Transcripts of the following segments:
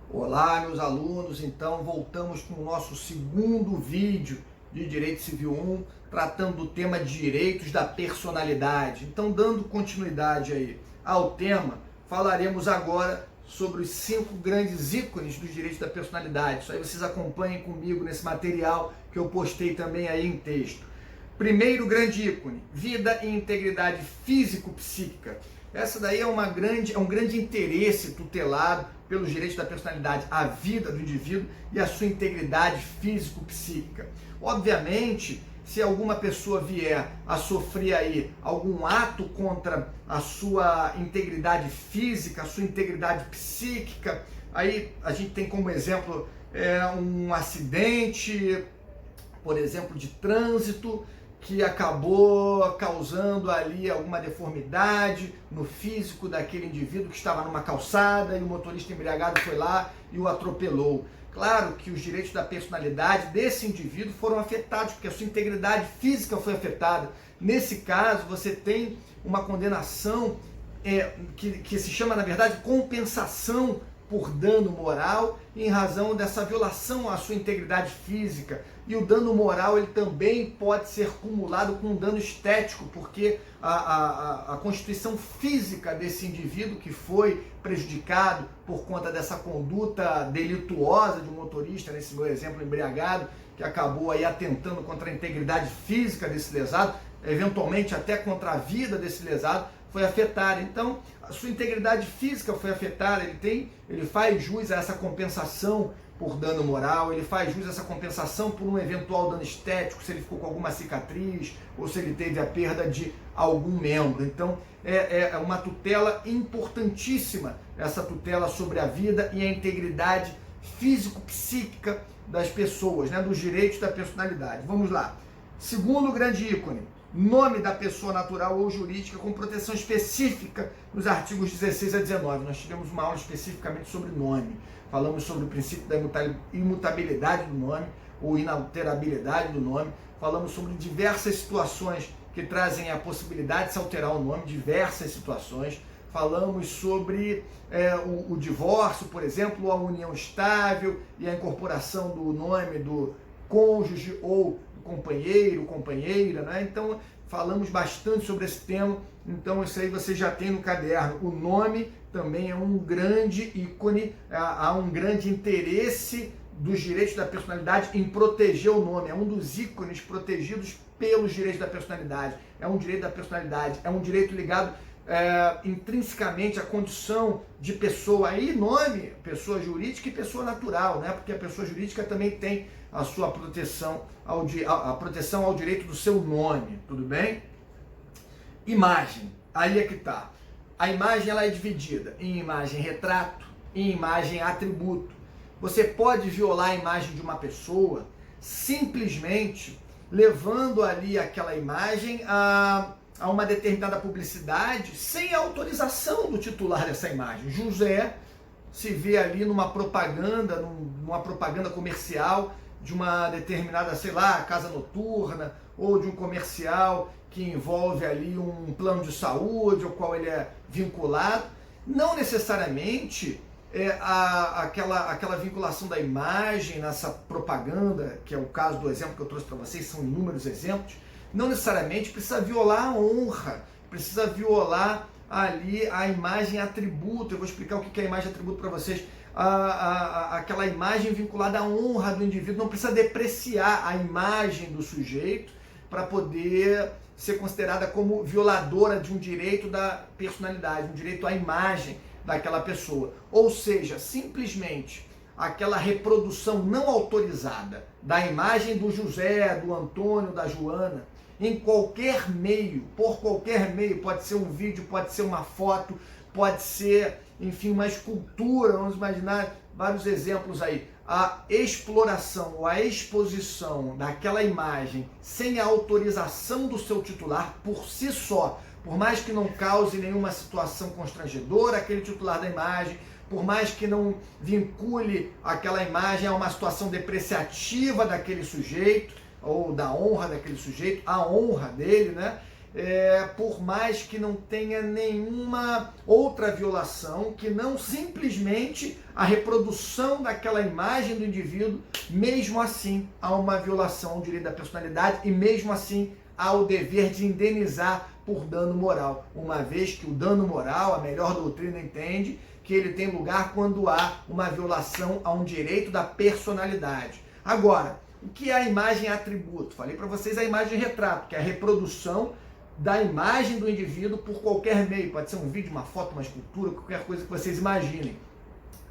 Olá, meus alunos, então voltamos com o nosso segundo vídeo de Direito Civil 1, tratando do tema Direitos da Personalidade. Então, dando continuidade aí ao tema, falaremos agora sobre os 5 grandes ícones dos direitos da personalidade. Isso aí vocês acompanhem comigo nesse material que eu postei também aí em texto. Primeiro grande ícone, vida e integridade físico-psíquica. Essa daí é um grande interesse tutelado pelos direitos da personalidade, a vida do indivíduo e a sua integridade físico-psíquica. Obviamente, se alguma pessoa vier a sofrer aí algum ato contra a sua integridade física, a sua integridade psíquica, aí a gente tem como exemplo um acidente, por exemplo, de trânsito, que acabou causando ali alguma deformidade no físico daquele indivíduo que estava numa calçada e o motorista embriagado foi lá e o atropelou. Claro que os direitos da personalidade desse indivíduo foram afetados, porque a sua integridade física foi afetada. Nesse caso, você tem uma condenação que se chama, na verdade, compensação por dano moral em razão dessa violação à sua integridade física. E o dano moral ele também pode ser cumulado com um dano estético, porque a constituição física desse indivíduo que foi prejudicado por conta dessa conduta delituosa de um motorista, nesse meu exemplo embriagado, que acabou aí atentando contra a integridade física desse lesado, eventualmente até contra a vida desse lesado, foi afetada. Então, a sua integridade física foi afetada, ele faz jus a essa compensação por dano moral, ele faz jus a essa compensação por um eventual dano estético, se ele ficou com alguma cicatriz ou se ele teve a perda de algum membro. Então, é uma tutela importantíssima, essa tutela sobre a vida e a integridade físico-psíquica das pessoas, né, dos direitos da personalidade. Vamos lá. Segundo grande ícone, nome da pessoa natural ou jurídica com proteção específica nos artigos 16 a 19. Nós tivemos uma aula especificamente sobre nome. Falamos sobre o princípio da imutabilidade do nome ou inalterabilidade do nome. Falamos sobre diversas situações que trazem a possibilidade de se alterar o nome, diversas situações. Falamos sobre o divórcio, por exemplo, a união estável e a incorporação do nome do cônjuge ou companheiro, companheira, né? Então, falamos bastante sobre esse tema, então isso aí você já tem no caderno. O nome também é um grande ícone, há um grande interesse dos direitos da personalidade em proteger o nome, é um dos ícones protegidos pelos direitos da personalidade, é um direito da personalidade, é um direito ligado intrinsecamente à condição de pessoa, aí nome, pessoa jurídica e pessoa natural, né? Porque a pessoa jurídica também tem a sua proteção a proteção ao direito do seu nome, tudo bem? Imagem, aí é que tá. A imagem ela é dividida em imagem retrato e imagem atributo. Você pode violar a imagem de uma pessoa simplesmente levando ali aquela imagem a uma determinada publicidade sem a autorização do titular dessa imagem. José se vê ali numa propaganda comercial de uma determinada, sei lá, casa noturna ou de um comercial que envolve ali um plano de saúde ao qual ele é vinculado. Não necessariamente aquela vinculação da imagem nessa propaganda, que é o caso do exemplo que eu trouxe para vocês, são inúmeros exemplos, não necessariamente precisa violar a honra, precisa violar ali a imagem atributo. Eu vou explicar o que é a imagem atributo para vocês. Aquela imagem vinculada à honra do indivíduo, não precisa depreciar a imagem do sujeito para poder ser considerada como violadora de um direito da personalidade, um direito à imagem daquela pessoa. Ou seja, simplesmente aquela reprodução não autorizada da imagem do José, do Antônio, da Joana, em qualquer meio, por qualquer meio, pode ser um vídeo, pode ser uma foto, pode ser, enfim, uma escultura, vamos imaginar vários exemplos aí. A exploração ou a exposição daquela imagem sem a autorização do seu titular por si só, por mais que não cause nenhuma situação constrangedora aquele titular da imagem, por mais que não vincule aquela imagem a uma situação depreciativa daquele sujeito, ou da honra daquele sujeito, a honra dele, né? por mais que não tenha nenhuma outra violação, que não simplesmente a reprodução daquela imagem do indivíduo, mesmo assim há uma violação ao direito da personalidade e mesmo assim há o dever de indenizar por dano moral, uma vez que o dano moral, a melhor doutrina entende que ele tem lugar quando há uma violação a um direito da personalidade. Agora, o que é a imagem atributo? Falei para vocês a imagem retrato, que é a reprodução da imagem do indivíduo por qualquer meio. Pode ser um vídeo, uma foto, uma escultura, qualquer coisa que vocês imaginem.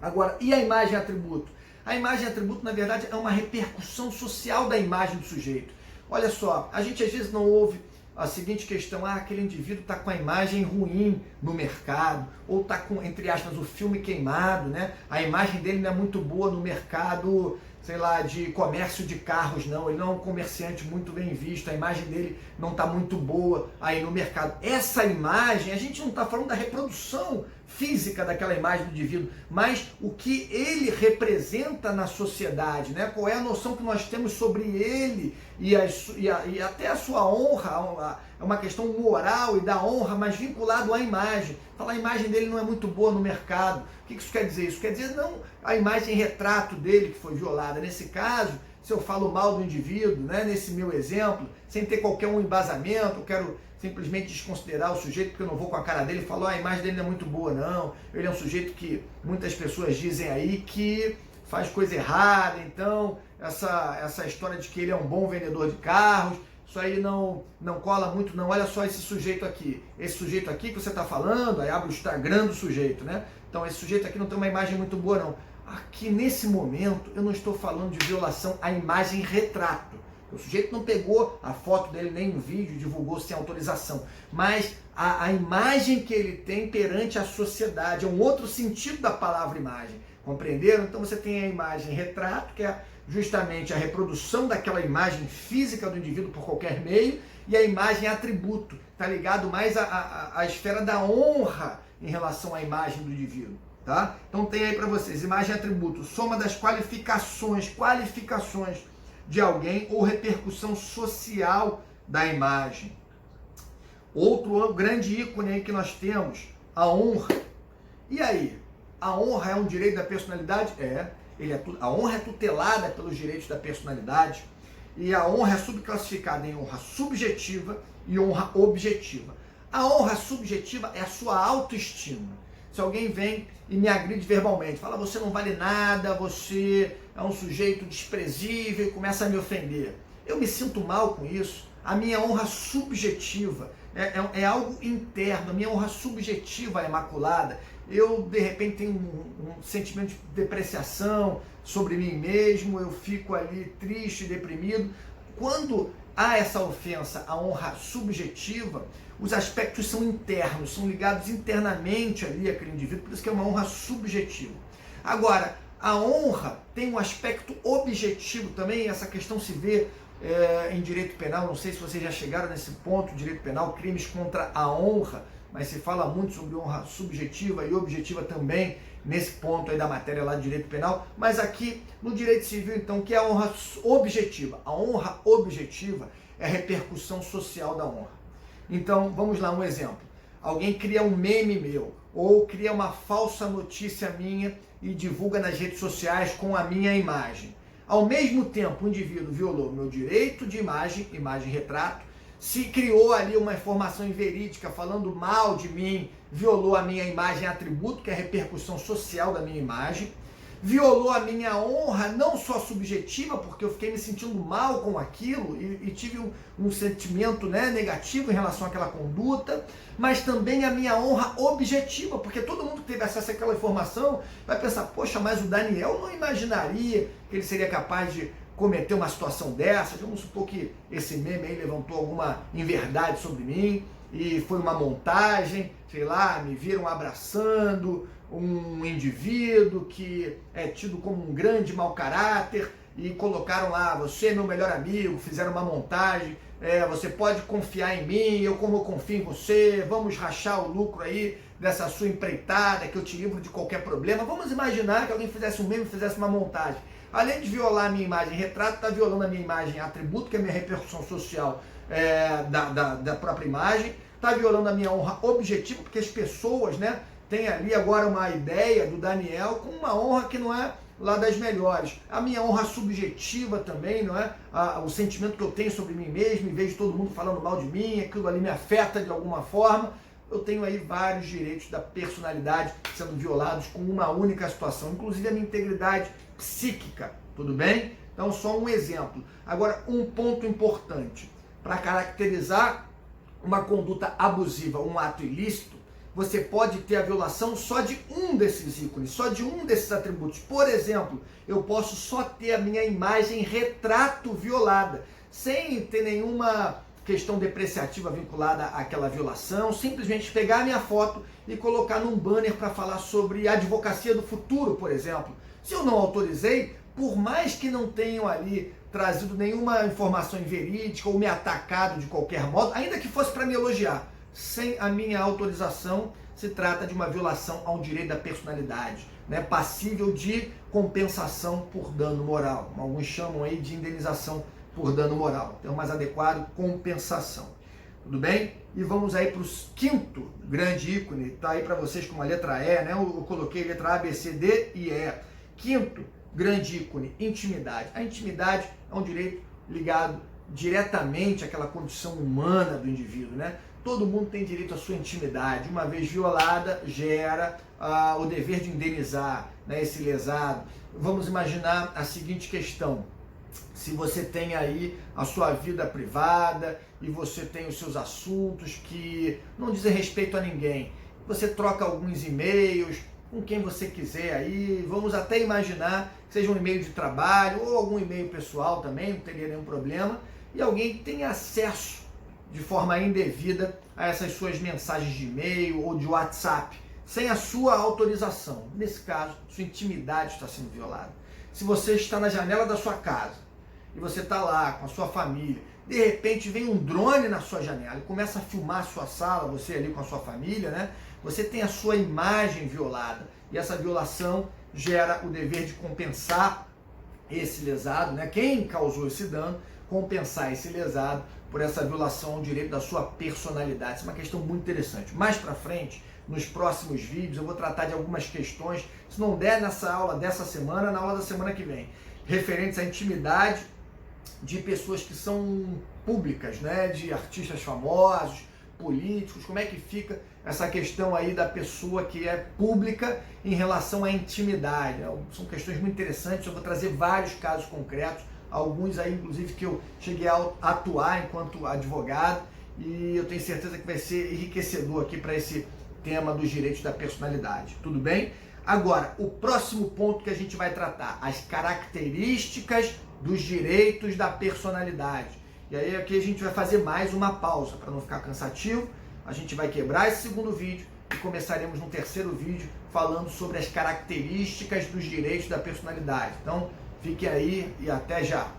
Agora, e a imagem atributo? A imagem atributo, na verdade, é uma repercussão social da imagem do sujeito. Olha só, a gente às vezes não ouve a seguinte questão: aquele indivíduo está com a imagem ruim no mercado, ou está com, entre aspas, o filme queimado, né? A imagem dele não é muito boa no mercado, sei lá, de comércio de carros, não. Ele não é um comerciante muito bem visto, a imagem dele não está muito boa aí no mercado. Essa imagem, a gente não está falando da reprodução física daquela imagem do indivíduo, mas o que ele representa na sociedade, né? Qual é a noção que nós temos sobre ele e até a sua honra, é uma questão moral e da honra, mas vinculado à imagem. Falar a imagem dele não é muito boa no mercado. O que isso quer dizer? Isso quer dizer não a imagem retrato dele que foi violada. Nesse caso, se eu falo mal do indivíduo, né, nesse meu exemplo, sem ter qualquer embasamento, eu quero simplesmente desconsiderar o sujeito porque eu não vou com a cara dele e falo: a imagem dele não é muito boa, não. Ele é um sujeito que muitas pessoas dizem aí que faz coisa errada, então essa história de que ele é um bom vendedor de carros, isso aí não cola muito, não. Olha só esse sujeito aqui que você está falando, aí abre o Instagram do sujeito, né? Então esse sujeito aqui não tem uma imagem muito boa, não. Aqui nesse momento eu não estou falando de violação à imagem retrato. O sujeito não pegou a foto dele nem um vídeo, divulgou sem autorização, mas a imagem que ele tem perante a sociedade, é um outro sentido da palavra imagem, compreenderam? Então você tem a imagem retrato, que é justamente a reprodução daquela imagem física do indivíduo por qualquer meio, e a imagem atributo, está ligado mais à esfera da honra em relação à imagem do indivíduo. Tá? Então tem aí para vocês, imagem atributo, soma das qualificações de alguém ou repercussão social da imagem. Outro grande ícone aí que nós temos, a honra. E aí? A honra é um direito da personalidade? A honra é tutelada pelos direitos da personalidade e a honra é subclassificada em honra subjetiva e honra objetiva. A honra subjetiva é a sua autoestima. Se alguém vem e me agride verbalmente, fala: você não vale nada, você é um sujeito desprezível, e começa a me ofender. Eu me sinto mal com isso. A minha honra subjetiva é algo interno, a minha honra subjetiva é maculada. Eu, de repente, tenho um sentimento de depreciação sobre mim mesmo, eu fico ali triste, deprimido. Quando há essa ofensa à honra subjetiva, os aspectos são internos, são ligados internamente ali àquele indivíduo, por isso que é uma honra subjetiva. Agora, a honra tem um aspecto objetivo também, essa questão se vê em direito penal, não sei se vocês já chegaram nesse ponto, direito penal, crimes contra a honra, mas se fala muito sobre honra subjetiva e objetiva também, nesse ponto aí da matéria lá de direito penal, mas aqui no direito civil, então, que é a honra objetiva. A honra objetiva é a repercussão social da honra. Então, vamos lá, um exemplo. Alguém cria um meme meu, ou cria uma falsa notícia minha e divulga nas redes sociais com a minha imagem. Ao mesmo tempo, o indivíduo violou meu direito de imagem retrato, se criou ali uma informação inverídica falando mal de mim, violou a minha imagem atributo, que é a repercussão social da minha imagem, violou a minha honra, não só subjetiva, porque eu fiquei me sentindo mal com aquilo e tive um sentimento, né, negativo em relação àquela conduta, mas também a minha honra objetiva, porque todo mundo que teve acesso àquela informação vai pensar: poxa, mas o Daniel não imaginaria que ele seria capaz de cometer uma situação dessa. Vamos supor que esse meme aí levantou alguma inverdade sobre mim e foi uma montagem, sei lá, me viram abraçando um indivíduo que é tido como um grande mau caráter e colocaram lá: você é meu melhor amigo, fizeram uma montagem, você pode confiar em mim, como eu confio em você, vamos rachar o lucro aí dessa sua empreitada, que eu te livro de qualquer problema. Vamos imaginar que alguém fizesse um meme, fizesse uma montagem. Além de violar a minha imagem retrato, está violando a minha imagem atributo, que é a minha repercussão social da própria imagem, está violando a minha honra objetiva, porque as pessoas, né, têm ali agora uma ideia do Daniel com uma honra que não é lá das melhores. A minha honra subjetiva também, não é? O sentimento que eu tenho sobre mim mesmo, em vez de todo mundo falando mal de mim, aquilo ali me afeta de alguma forma. Eu tenho aí vários direitos da personalidade sendo violados com uma única situação, inclusive a minha integridade psíquica, tudo bem? Então, só um exemplo. Agora, um ponto importante. Para caracterizar uma conduta abusiva, um ato ilícito, você pode ter a violação só de um desses ícones, só de um desses atributos. Por exemplo, eu posso só ter a minha imagem retrato violada, sem ter nenhuma questão depreciativa vinculada àquela violação, simplesmente pegar a minha foto e colocar num banner para falar sobre a advocacia do futuro, por exemplo. Se eu não autorizei, por mais que não tenham ali trazido nenhuma informação inverídica ou me atacado de qualquer modo, ainda que fosse para me elogiar, sem a minha autorização, se trata de uma violação ao direito da personalidade, né, passível de compensação por dano moral. Alguns chamam aí de indenização por dano moral. Então, mais adequado, compensação. Tudo bem? E vamos aí para o quinto grande ícone, tá aí para vocês com uma letra E, né? Eu coloquei letra A, B, C, D e E. Quinto grande ícone, intimidade. A intimidade é um direito ligado diretamente àquela condição humana do indivíduo, né? Todo mundo tem direito à sua intimidade. Uma vez violada, gera o dever de indenizar, né, esse lesado. Vamos imaginar a seguinte questão. Se você tem aí a sua vida privada e você tem os seus assuntos que não dizem respeito a ninguém, você troca alguns e-mails com quem você quiser aí, vamos até imaginar que seja um e-mail de trabalho ou algum e-mail pessoal também, não teria nenhum problema, e alguém tem acesso de forma indevida a essas suas mensagens de e-mail ou de WhatsApp, sem a sua autorização. Nesse caso, sua intimidade está sendo violada. Se você está na janela da sua casa e você está lá com a sua família, de repente vem um drone na sua janela e começa a filmar a sua sala, você ali com a sua família, né? Você tem a sua imagem violada e essa violação gera o dever de compensar esse lesado, né? Quem causou esse dano, compensar esse lesado por essa violação ao direito da sua personalidade. Isso é uma questão muito interessante. Mais para frente, nos próximos vídeos, eu vou tratar de algumas questões, se não der nessa aula dessa semana, na aula da semana que vem, referentes à intimidade de pessoas que são públicas, né? De artistas famosos, políticos, como é que fica essa questão aí da pessoa que é pública em relação à intimidade. São questões muito interessantes, eu vou trazer vários casos concretos, alguns aí inclusive que eu cheguei a atuar enquanto advogado, e eu tenho certeza que vai ser enriquecedor aqui para esse tema dos direitos da personalidade. Tudo bem? Agora, o próximo ponto que a gente vai tratar, as características dos direitos da personalidade. E aí aqui a gente vai fazer mais uma pausa para não ficar cansativo. A gente vai quebrar esse segundo vídeo e começaremos no terceiro vídeo falando sobre as características dos direitos da personalidade. Então, fique aí e até já!